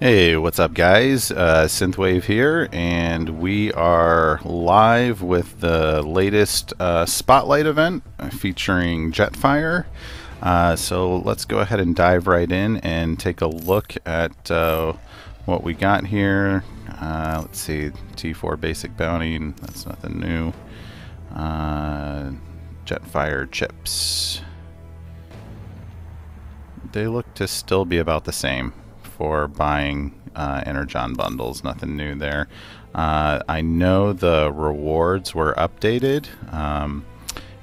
Hey, what's up guys? Synthwave here, and we are live with the latest Spotlight event featuring Jetfire. So let's go ahead and dive right in and take a look at what we got here. Let's see, T4 basic bounty, that's nothing new. Jetfire chips. They look to still be about the same for buying Energon bundles. Nothing new there. I know the rewards were updated,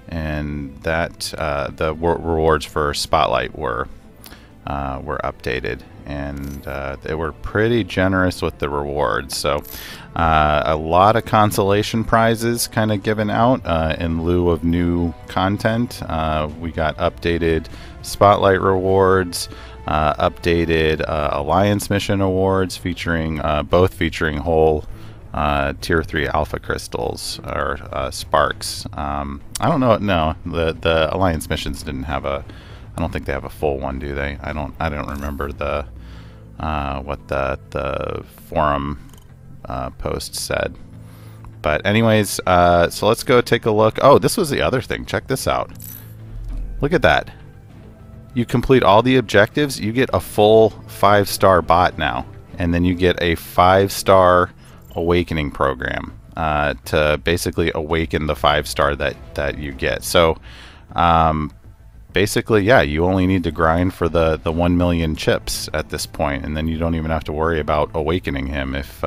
and that the rewards for Spotlight were updated, and they were pretty generous with the rewards. So a lot of consolation prizes kind of given out in lieu of new content. We got updated Spotlight rewards, updated Alliance mission awards featuring both featuring whole tier 3 alpha crystals or sparks. I don't know. No, the Alliance missions didn't have a. I don't think they have a full one, do they? I don't remember the what the forum post said. But anyways, so let's go take a look. Oh, this was the other thing. Check this out. Look at that. You complete all the objectives, you get a full 5-star bot now, and then you get a 5-star awakening program to basically awaken the 5-star that you get. So basically, yeah, you only need to grind for the 1 million chips at this point, and then you don't even have to worry about awakening him if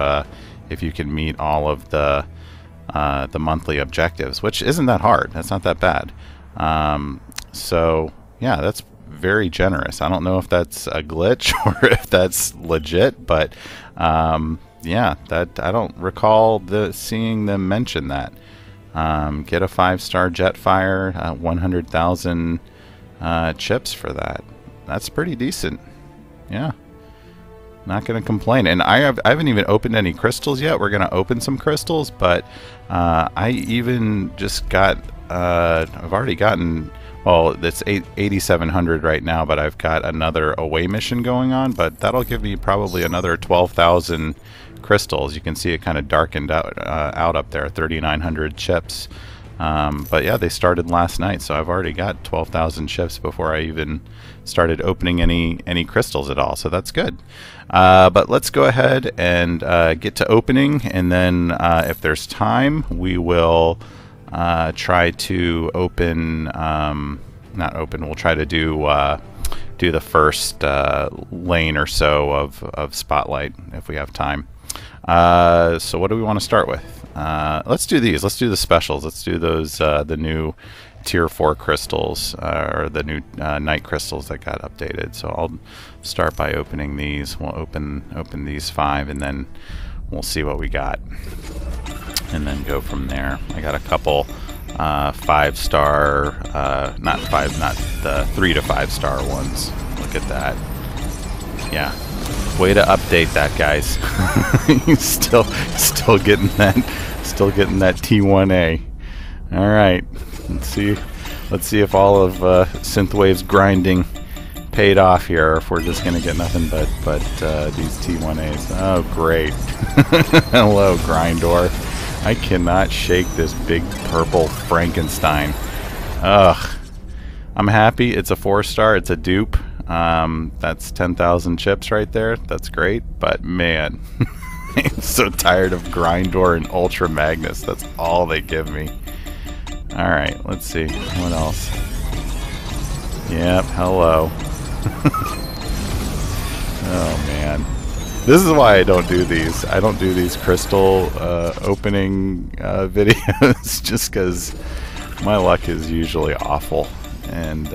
you can meet all of the monthly objectives, which isn't that hard. That's not that bad. So yeah, that's very generous. I don't know if that's a glitch or if that's legit, but yeah, that I don't recall seeing them mention that. Get a 5-star Jetfire, 100,000 chips for that. That's pretty decent. Yeah, not gonna complain. And I haven't even opened any crystals yet. We're gonna open some crystals, but I even just got I've already gotten, well, it's 8,700 right now, but I've got another away mission going on, but that'll give me probably another 12,000 crystals. You can see it kind of darkened out up there, 3,900 chips. But yeah, they started last night, so I've already got 12,000 chips before I even started opening any crystals at all, so that's good. But let's go ahead and get to opening, and then if there's time, we will try to open, not open, we'll try to do the first lane or so of Spotlight if we have time. So what do we want to start with? Let's do these. Let's do the specials. Let's do those, the new tier 4 crystals, or the new night crystals that got updated. So I'll start by opening these. We'll open these 5, and then we'll see what we got, and then go from there. I got a couple 5-star, not the 3 to 5-star ones. Look at that. Yeah, way to update that, guys. He's still getting that T1A. All right, let's see if all of Synthwave's grinding paid off here, or if we're just gonna get nothing but these T1As. Oh, great. Hello, Grindor. I cannot shake this big purple Frankenstein. Ugh. I'm happy. It's a 4-star. It's a dupe. That's 10,000 chips right there. That's great. But man, I'm so tired of Grindor and Ultra Magnus. That's all they give me. Alright, let's see. What else? Yep, hello. Oh man. This is why I don't do these. I don't do these crystal opening videos, just because my luck is usually awful. And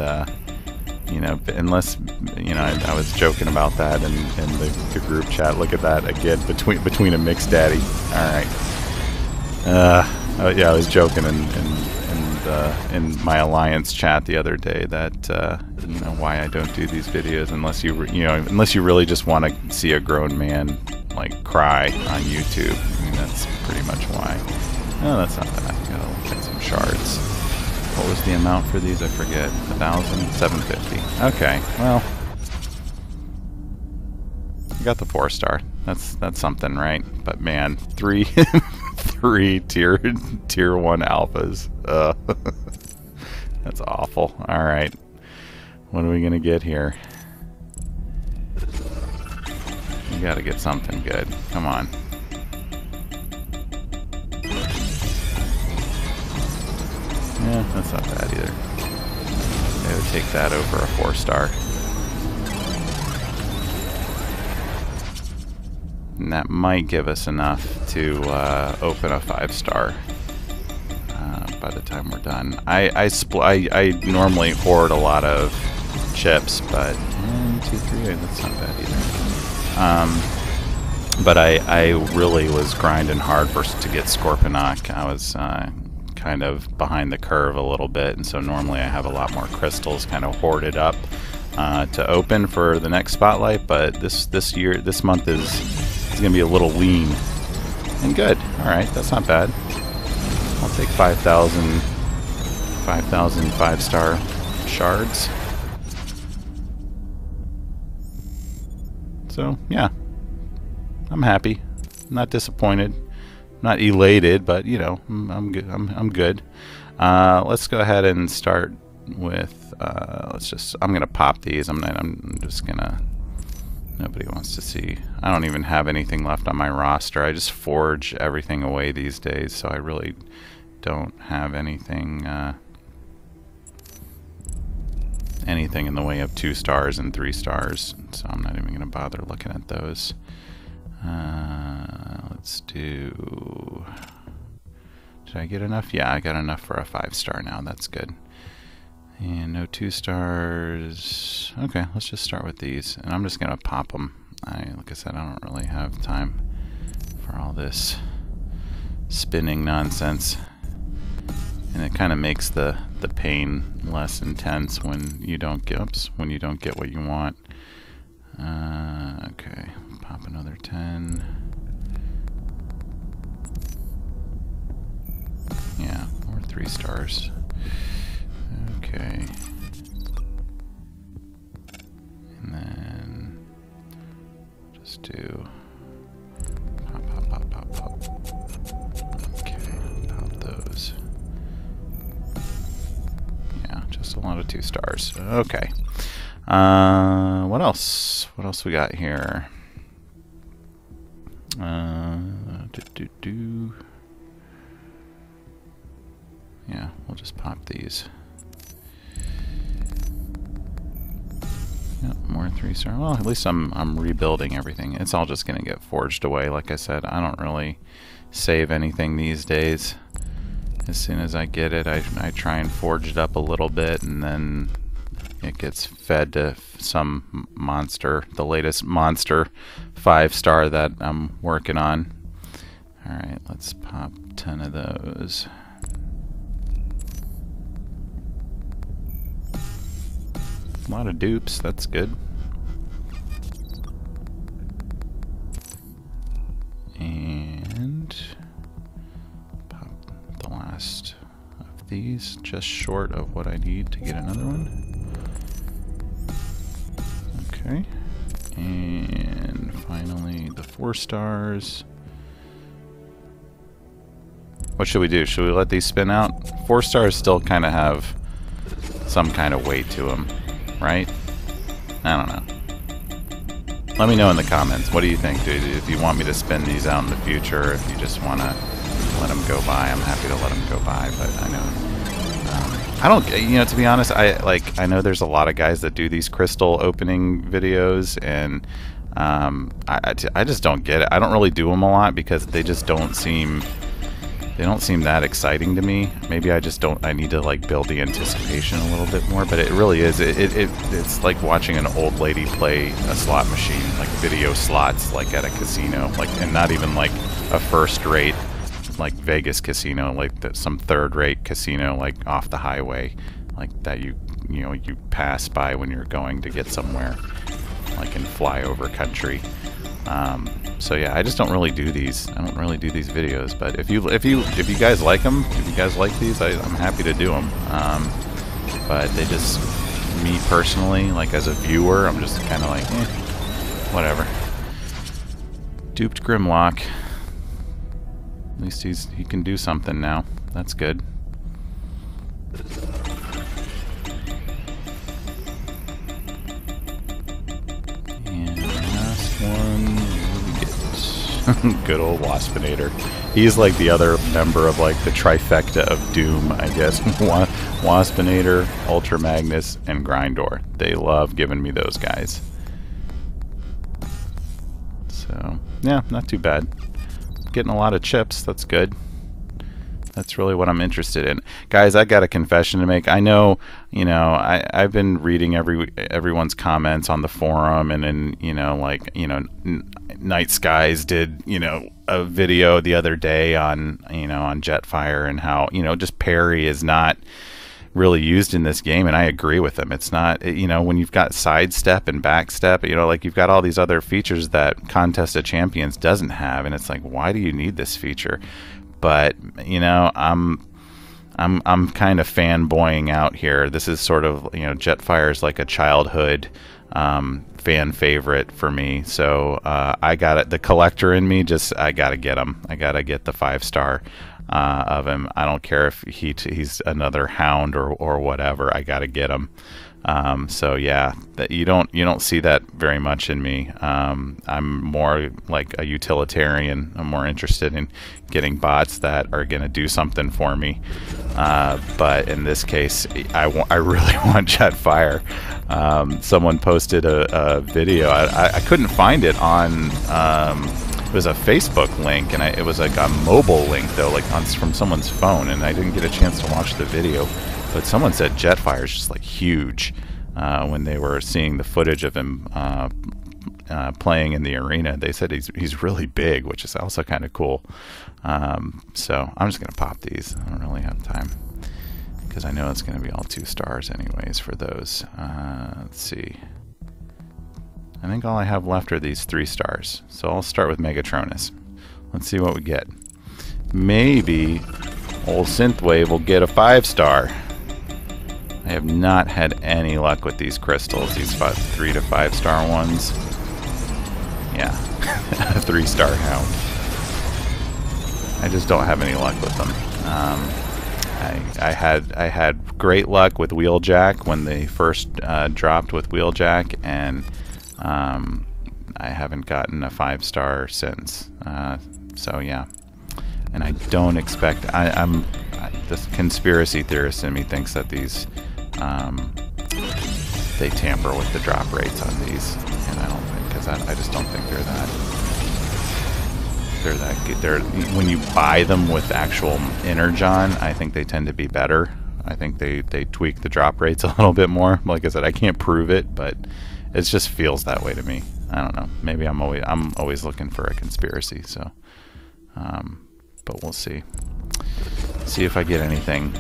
you know, unless, you know, I was joking about that in the group chat. Look at that again, between a mixed daddy. All right. Yeah, I was joking in my Alliance chat the other day that you know, why I don't do these videos unless you really just want to see a grown man like cry on YouTube. I mean, that's pretty much why. No, that's not bad. Gotta look at some shards. What was the amount for these? I forget. 1,750. Okay, well, got the 4-star. That's something, right? But man, three tier 1 alphas. That's awful. All right, what are we gonna get here? You gotta get something good. Come on. Yeah, that's not bad either. They would take that over a 4-star. And that might give us enough to open a 5-star by the time we're done. I normally hoard a lot of chips, but 1, 2, 3, that's not bad either. But I really was grinding hard to get Scorponok. I was kind of behind the curve a little bit, and so normally I have a lot more crystals kind of hoarded up to open for the next spotlight. But this month is gonna be a little lean and good. All right, that's not bad. I'll take 5,000 5-star shards. So yeah, I'm happy. I'm not disappointed. Not elated, but you know, I'm good. I'm good. Let's go ahead and start with. I'm gonna pop these. I'm just gonna. Nobody wants to see. I don't even have anything left on my roster. I just forge everything away these days, so I really don't have anything. Anything in the way of 2 stars and 3 stars. So I'm not even gonna bother looking at those. Let's do... Did I get enough? Yeah, I got enough for a 5-star now. That's good. And no 2 stars. Okay, let's just start with these. And I'm just going to pop them. Like I said, I don't really have time for all this spinning nonsense. And it kind of makes the pain less intense when you don't get what you want. Okay, pop another 10. Yeah, more 3 stars. Okay. And then just do pop. Okay, pop those. Yeah, just a lot of 2 stars. Okay. What else? What else we got here? Yeah, we'll just pop these. Yep, more 3-star. Well, at least I'm rebuilding everything. It's all just gonna get forged away. Like I said, I don't really save anything these days. As soon as I get it, I try and forge it up a little bit, and then it gets fed to some monster, the latest monster 5-star that I'm working on. Alright, let's pop 10 of those. A lot of dupes, that's good. And pop the last of these, just short of what I need to get another one. Okay. And finally the 4 stars. What should we do? Should we let these spin out? 4 stars still kind of have some kind of weight to them, right? I don't know. Let me know in the comments. What do you think, dude? If you want me to spin these out in the future, or if you just want to let them go by, I'm happy to let them go by. But I know, I don't. You know, to be honest, I know there's a lot of guys that do these crystal opening videos, and I just don't get it. I don't really do them a lot because they just don't seem. They don't seem that exciting to me. Maybe I just don't. I need to like build the anticipation a little bit more. But it really is. It's like watching an old lady play a slot machine, like video slots, like at a casino, like, and not even like a first-rate, like Vegas casino, like some third-rate casino, like off the highway, like that you pass by when you're going to get somewhere, like in flyover country. So yeah, I just don't really do these. I don't really do these videos. But if you guys like them, if you guys like these, I'm happy to do them. But they just, me personally, like as a viewer, I'm just kind of like, whatever. Duped Grimlock. At least he can do something now. That's good. And last one we get. Good old Waspinator. He's like the other member of like the trifecta of Doom, I guess. Waspinator, Ultra Magnus, and Grindor. They love giving me those guys. So, yeah, not too bad. Getting a lot of chips, that's good. That's really what I'm interested in. Guys, I got a confession to make. I know, you know, I've been reading everyone's comments on the forum, and then, you know, like, you know, Night Skies did, you know, a video the other day on, you know, on Jetfire and how, you know, just parry is not really used in this game, and I agree with them. It's not, you know, when you've got sidestep and backstep, you know, like you've got all these other features that Contest of Champions doesn't have, and it's like, why do you need this feature? But, you know, I'm kind of fanboying out here. This is sort of, you know, Jetfire is like a childhood fan favorite for me. So I got it. The collector in me, I got to get him. I got to get the 5-star of him. I don't care if he's another hound or whatever. I got to get him. So yeah, that you don't see that very much in me. I'm more like a utilitarian. I'm more interested in getting bots that are going to do something for me. But in this case, I really want Jetfire. Someone posted a video. I couldn't find it on. It was a Facebook link, and it was like a mobile link though, like from someone's phone, and I didn't get a chance to watch the video. But someone said Jetfire is just like huge when they were seeing the footage of him playing in the arena. They said he's really big, which is also kind of cool. So I'm just gonna pop these. I don't really have time because I know it's gonna be all 2 stars anyways for those. Let's see. I think all I have left are these 3 stars. So I'll start with Megatronus. Let's see what we get. Maybe old Synthwave will get a 5-star. I have not had any luck with these crystals, these 3 to 5-star ones. Yeah, a 3-star hound. I just don't have any luck with them. I had great luck with Wheeljack when they first dropped with Wheeljack, and I haven't gotten a 5-star since. So yeah, and I don't expect. The conspiracy theorist in me thinks that these they tamper with the drop rates on these, and I don't think, because I just don't think they're that good. When you buy them with actual Energon, I think they tend to be better. I think they tweak the drop rates a little bit more. Like I said, I can't prove it, but it just feels that way to me. I don't know. Maybe I'm always looking for a conspiracy. So, but we'll see. See if I get anything.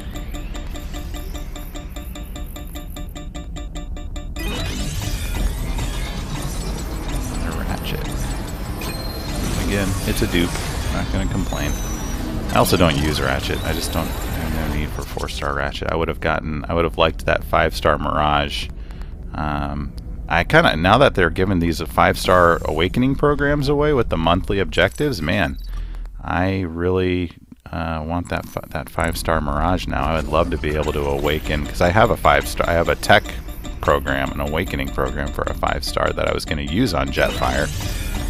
Another Ratchet. Again, it's a dupe. Not gonna complain. I also don't use Ratchet. I just don't. I have no need for 4-star Ratchet. I would have liked that 5-star Mirage. I kind of, now that they're giving these 5-star awakening programs away with the monthly objectives, man, I really want that 5-star Mirage now. I would love to be able to awaken, because I have a 5-star. I have a tech program, an awakening program for a 5-star that I was going to use on Jetfire.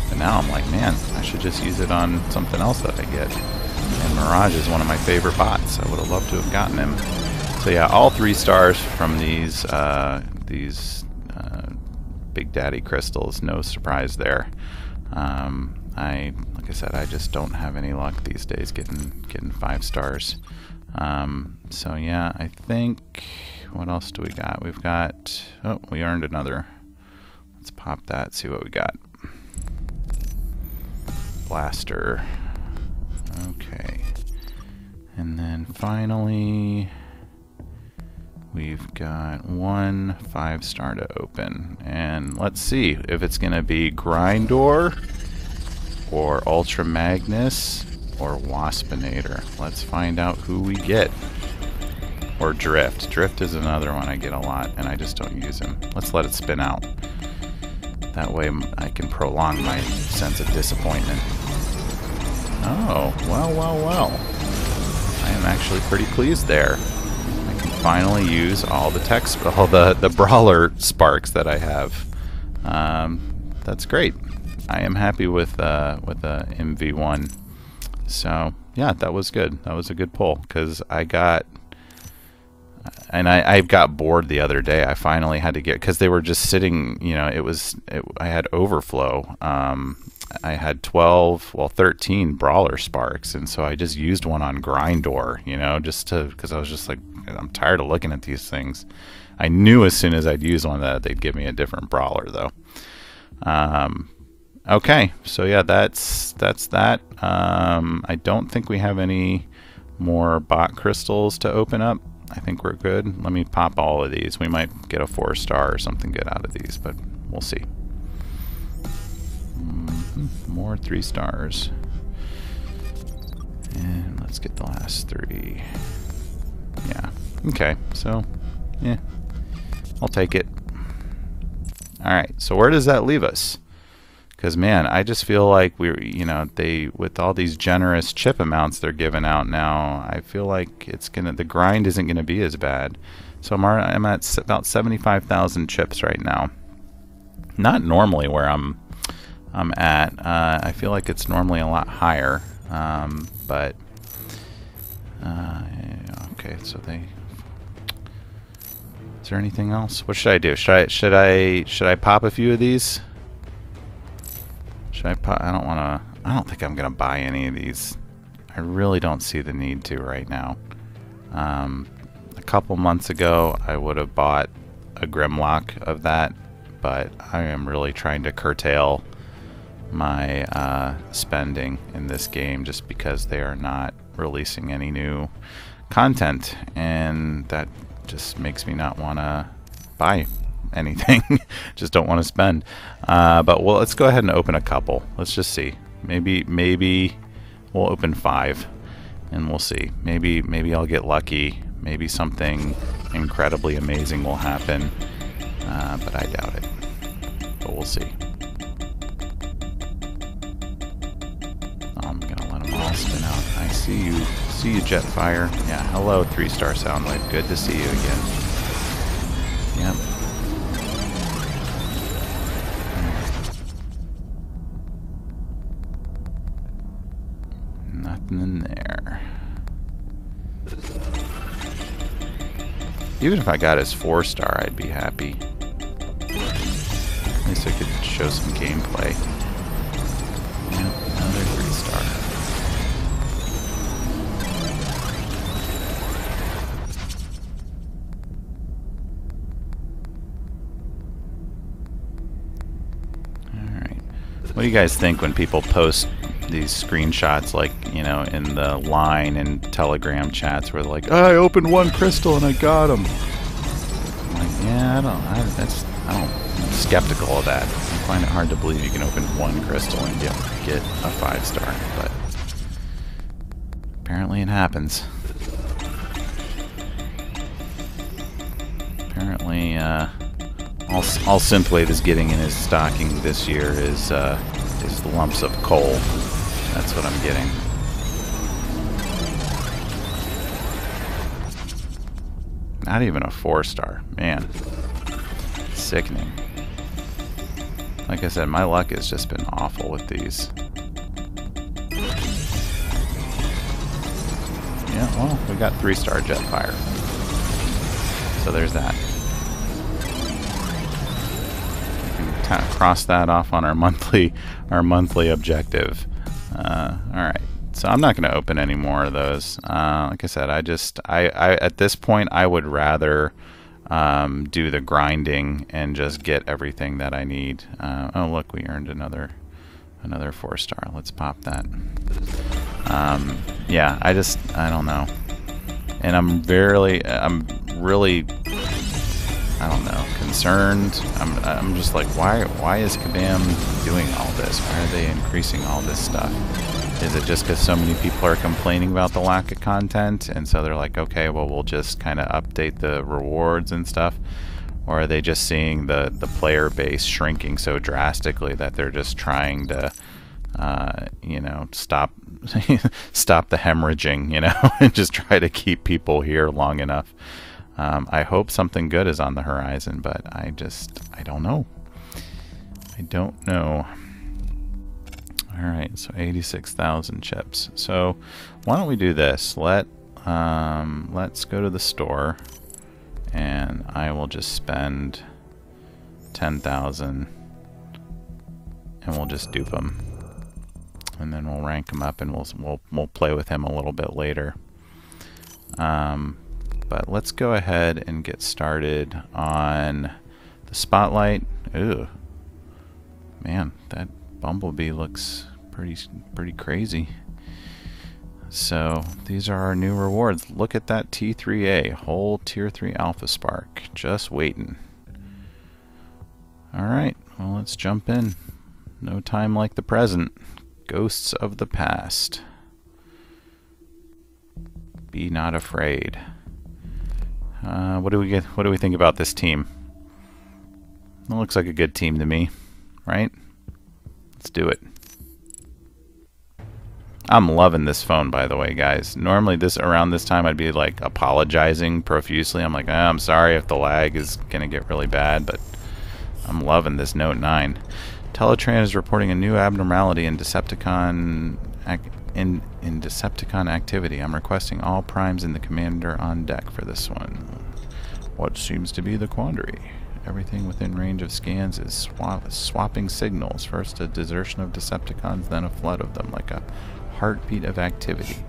But now I'm like, man, I should just use it on something else that I get. And Mirage is one of my favorite bots. I would have loved to have gotten him. So yeah, all 3 stars from these Big Daddy crystals. No surprise there. Like I said, I just don't have any luck these days getting 5 stars. So yeah, I think, what else do we got? We've got, oh, we earned another. Let's pop that, see what we got. Blaster. Okay. And then finally, we've got 1 5-star to open. And let's see if it's going to be Grindor or Ultra Magnus or Waspinator. Let's find out who we get. Or Drift. Drift is another one I get a lot, and I just don't use him. Let's let it spin out. That way I can prolong my sense of disappointment. Oh, well, well, well. I am actually pretty pleased there. I can finally use all the brawler sparks that I have. That's great. I am happy with MV1. So yeah, that was good. That was a good pull because I got bored the other day. I finally had to get, because they were just sitting. You know, I had overflow. I had 13 brawler sparks, and so I just used one on Grindor. You know, because I was just like, I'm tired of looking at these things. I knew as soon as I'd use one that they'd give me a different brawler though. Okay, so yeah, that's that. I don't think we have any more bot crystals to open up. I think we're good. Let me pop all of these. We might get a 4-star or something good out of these, but we'll see. More 3 stars. And let's get the last 3. Yeah, okay, so, yeah, I'll take it. Alright, so where does that leave us? Because, man, I just feel like with all these generous chip amounts they're giving out now, I feel like the grind isn't gonna be as bad. So I'm at about 75,000 chips right now. Not normally where I'm at. I feel like it's normally a lot higher, but okay. So is there anything else? What should I do? Should I pop a few of these? Should I pop? I don't think I'm gonna buy any of these. I really don't see the need to right now. A couple months ago, I would have bought a Grimlock of that, but I am really trying to curtail my spending in this game just because they are not releasing any new content, and that just makes me not want to buy anything. Just don't want to spend. But let's go ahead and open a couple. Let's just see. Maybe we'll open 5 and we'll see. Maybe I'll get lucky. Maybe something incredibly amazing will happen. But I doubt it. But we'll see. I'm gonna let them all spin out. I see you, Jetfire. Yeah, hello, 3-star Soundwave. Good to see you again. Yep. Nothing in there. Even if I got his 4-star, I'd be happy. At least I could show some gameplay. Yep, another 3-star. Alright. What do you guys think when people post these screenshots, like, you know, in the Line and Telegram chats where they're like, oh, I opened 1 crystal and I got him? I'm like, yeah, I'm skeptical of that. I find it hard to believe you can open 1 crystal and get a 5-star, but apparently it happens. Apparently, all Synthwave is getting in his stocking this year is lumps of coal. That's what I'm getting. Not even a 4-star. Man. Sickening. Like I said, my luck has just been awful with these. Yeah, well, we got 3-star Jetfire. So there's that. We can cross that off on our monthly objective. Alright. So I'm not going to open any more of those. Like I said, I at this point I would rather do the grinding and just get everything that I need. Oh look, we earned another 4-star. Let's pop that. Yeah, I don't know. And I'm really, I don't know, concerned. I'm just like, why is Kabam doing all this? Why are they increasing all this stuff? Is it just because so many people are complaining about the lack of content, and so they're like, okay, well, we'll just kind of update the rewards and stuff? Or are they just seeing the player base shrinking so drastically that they're just trying to, you know, stop stop the hemorrhaging, you know, and just try to keep people here long enough? I hope something good is on the horizon, but I don't know. I don't know. All right, so 86,000 chips. So why don't we do this? Let's go to the store, and I will just spend 10,000, and we'll just dupe him, and then we'll rank him up, and we'll play with him a little bit later. But let's go ahead and get started on the spotlight. Ooh, man, that Bumblebee looks pretty crazy. So these are our new rewards. Look at that T3A, whole tier 3 Alpha Spark, just waiting. Alright, well, let's jump in. No time like the present. Ghosts of the past. Be not afraid. What do we think about this team? It looks like a good team to me, right? Let's do it. I'm loving this phone, by the way, guys. Normally around this time I'd be like apologizing profusely. I'm like, I'm sorry if the lag is gonna get really bad, but I'm loving this Note 9. Teletran is reporting a new abnormality in Decepticon Decepticon activity. I'm requesting all primes in the commander on deck for this one. What seems to be the quandary? Everything within range of scans is swapping signals. First a desertion of Decepticons, then a flood of them, like a heartbeat of activity.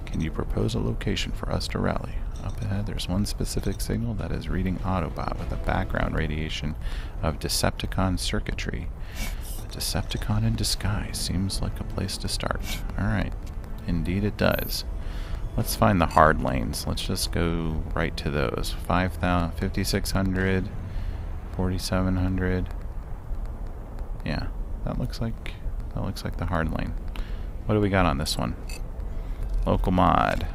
Can you propose a location for us to rally? Up ahead, there's one specific signal that is reading Autobot with a background radiation of Decepticon circuitry. A Decepticon in disguise seems like a place to start. Alright, indeed it does. Let's find the hard lanes. Let's just go right to those. 5,000, 5,600, 4,700. Yeah, that looks like the hard lane. What do we got on this one? Local mod.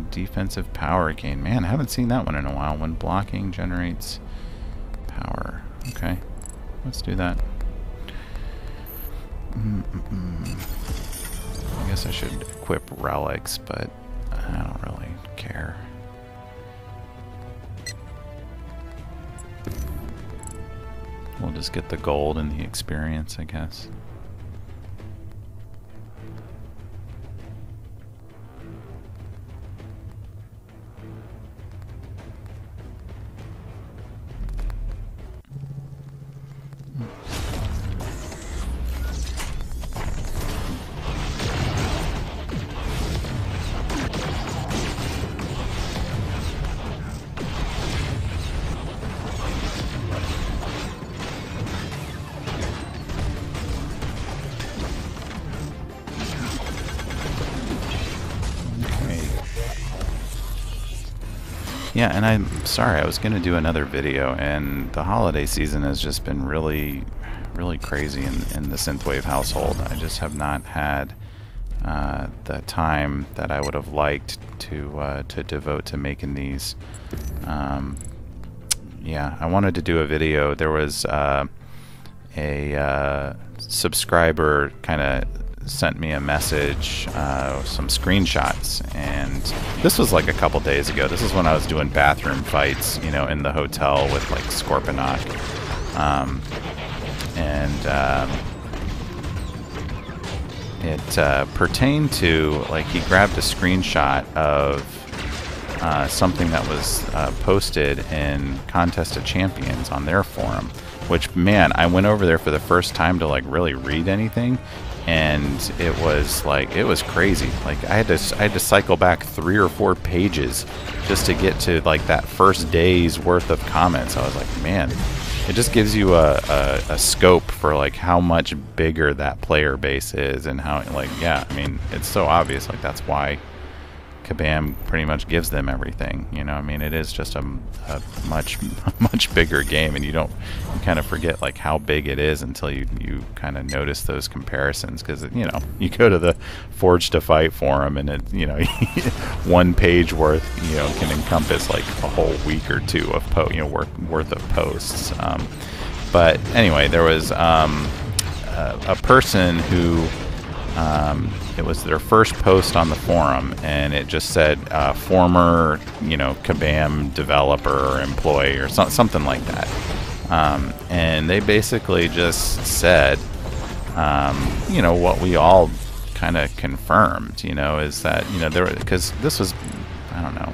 Defensive power gain. Man, I haven't seen that one in a while. When blocking generates power. Okay, let's do that. I guess I should equip relics, but I don't really care. We'll just get the gold and the experience, I guess. Yeah, and I'm sorry, I was going to do another video, and the holiday season has just been really crazy in the Synthwave household. I just have not had the time that I would have liked to devote to making these. Yeah, I wanted to do a video. There was a subscriber kind of sent me a message, some screenshots, and this was like a couple days ago. This is when I was doing bathroom fights, you know, in the hotel with like Scorponok, it pertained to, like, he grabbed a screenshot of something that was posted in Contest of Champions on their forum, which, man, I went over there for the first time to like really read anything, and it was like, it was crazy. Like I had to cycle back 3 or 4 pages just to get to like that first day's worth of comments. I was like, man, it just gives you a scope for like how much bigger that player base is, and how, like, yeah, I mean, it's so obvious. Like that's why Kabam pretty much gives them everything. You know, I mean, it is just a much bigger game, and you kind of forget like how big it is until you kind of notice those comparisons, because you know, you go to the Forge to Fight forum and it, you know, one page worth, you know, can encompass like a whole week or two of worth of posts. But anyway, there was a person who it was their first post on the forum, and it just said former, you know, Kabam developer or employee or something like that, and they basically just said, you know, what we all kind of confirmed, you know, is that, you know, because this was, I don't know,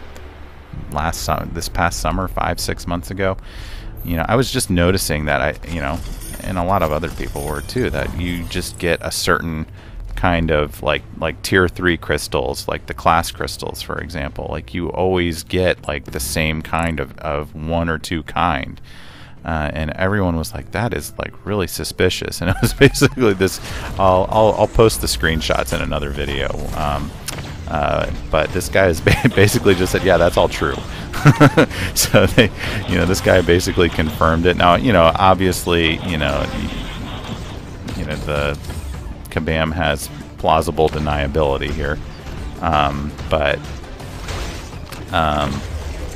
this past summer, 5-6 months ago, you know, I was just noticing that you know, and a lot of other people were too, that you just get a certain kind of like tier 3 crystals, like the class crystals, for example. Like you always get like the same kind of one or two kind, and everyone was like, that is like really suspicious. And it was basically this. I'll post the screenshots in another video. But this guy is basically just said, yeah, that's all true. So they, you know, this guy basically confirmed it. Now, you know, obviously, you know, the Kabam has plausible deniability here, but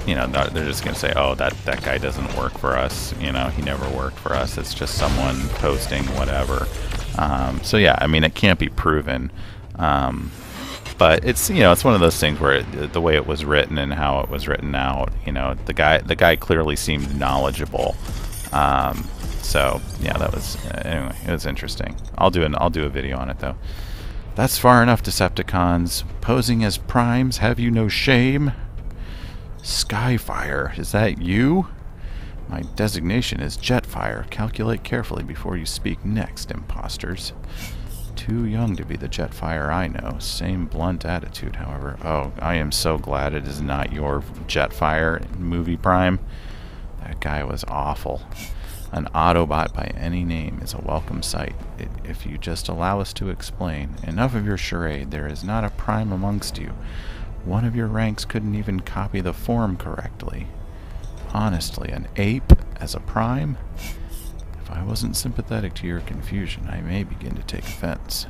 you know, they're just gonna say, oh, that guy doesn't work for us, you know, he never worked for us, it's just someone posting whatever. So yeah, I mean, it can't be proven, but it's, you know, it's one of those things where the way it was written and how it was written out, you know, the guy clearly seemed knowledgeable. So yeah, that was anyway. It was interesting. I'll do a video on it though. That's far enough, Decepticons. Posing as primes, have you no shame? Skyfire, is that you? My designation is Jetfire. Calculate carefully before you speak next, imposters. Too young to be the Jetfire I know. Same blunt attitude, however. Oh, I am so glad it is not your Jetfire, movie prime. That guy was awful. An Autobot by any name is a welcome sight. If you just allow us to explain. Enough of your charade. There is not a prime amongst you. One of your ranks couldn't even copy the form correctly. Honestly, an ape as a prime? If I wasn't sympathetic to your confusion, I may begin to take offense.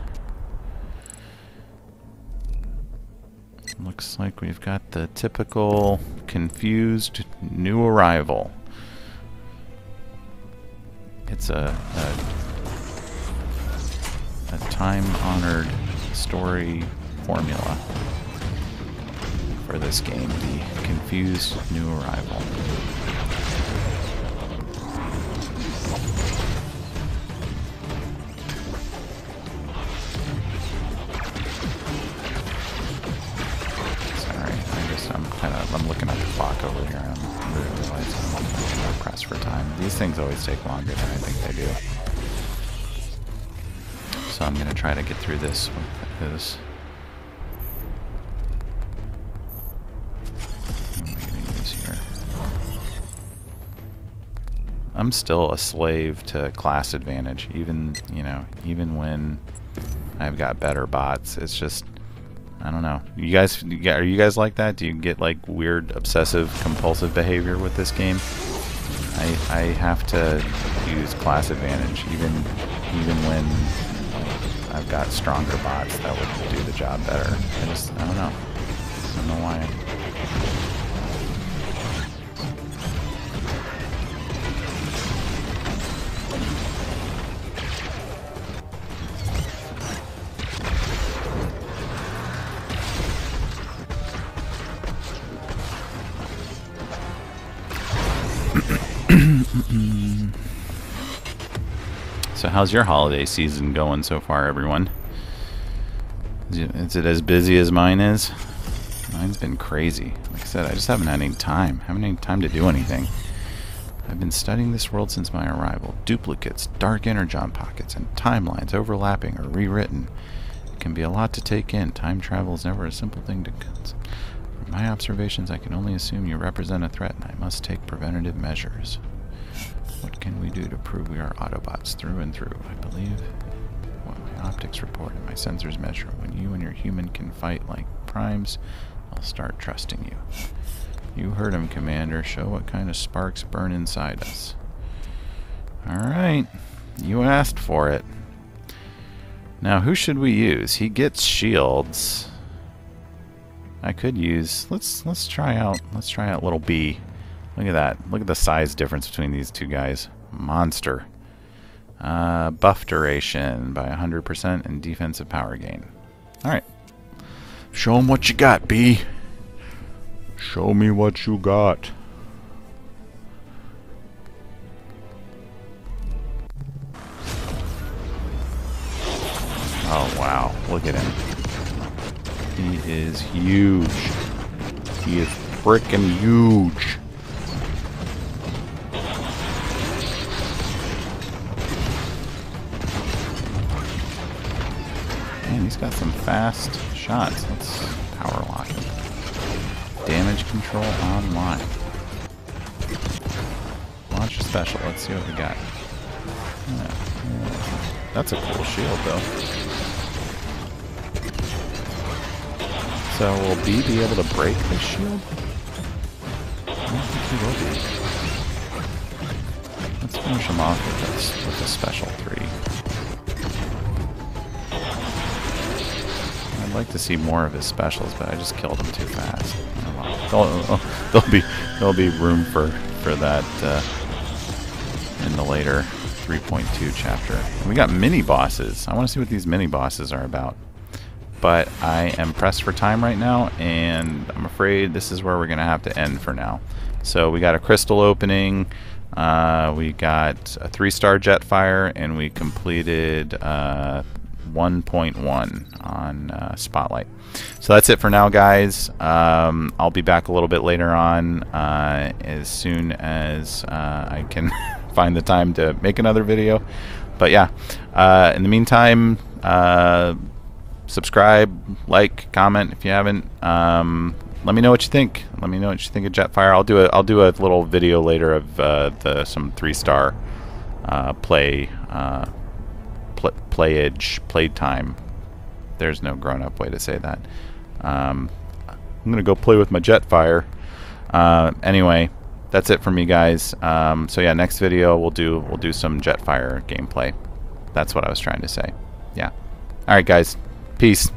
Looks like we've got the typical confused new arrival. It's a time-honored story formula for this game, the confused new arrival. Sorry, I'm looking at the clock over here. I'm realizing I'm pressed for time. These things always take longer than I think they do. So I'm going to try to get through this with this. I'm still a slave to class advantage, even, you know, even when I've got better bots. It's just, I don't know. You guys, are you guys like that? Do you get like weird obsessive compulsive behavior with this game? I have to use class advantage, even when I've got stronger bots that would do the job better. I don't know. I don't know why. So how's your holiday season going so far, everyone? Is it as busy as mine is? Mine's been crazy. Like I said, I just haven't had any time. Haven't had any time to do anything. I've been studying this world since my arrival. Duplicates, dark energon pockets, and timelines overlapping or rewritten. It can be a lot to take in. Time travel is never a simple thing to concept. From my observations, I can only assume you represent a threat, and I must take preventative measures. What can we do to prove we are Autobots through and through? I believe what my optics report and my sensors measure. When you and your human can fight like primes, I'll start trusting you. You heard him, Commander. Show what kind of sparks burn inside us. Alright. You asked for it. Now, who should we use? He gets shields. I could use... Let's try out little B. Look at that. Look at the size difference between these two guys. Monster. Buff duration by 100% and defensive power gain. Alright. Show him what you got, B. Show me what you got. Oh, wow. Look at him. He is huge. He is frickin' huge. Man, he's got some fast shots. Let's power lock him. Damage control online. Launch a special. Let's see what we got. Yeah. That's a cool shield, though. So will B be able to break this shield? I don't think he will be. Let's finish him off with a special 3. I'd like to see more of his specials, but I just killed him too fast. Oh, there'll be room for that in the later 3.2 chapter. We got mini bosses. I want to see what these mini bosses are about. But I am pressed for time right now, and I'm afraid this is where we're going to have to end for now. So we got a crystal opening, we got a 3-star Jetfire, and we completed 1.1 on Spotlight. So that's it for now, guys. I'll be back a little bit later on as soon as I can find the time to make another video. But yeah, in the meantime, subscribe, like, comment if you haven't. Let me know what you think. Let me know what you think of Jetfire. I'll do a little video later of some 3-star playtime. There's no grown-up way to say that. I'm gonna go play with my Jetfire. Anyway, that's it for me, guys. So yeah, next video we'll do some Jetfire gameplay. That's what I was trying to say. Yeah. All right, guys. Peace.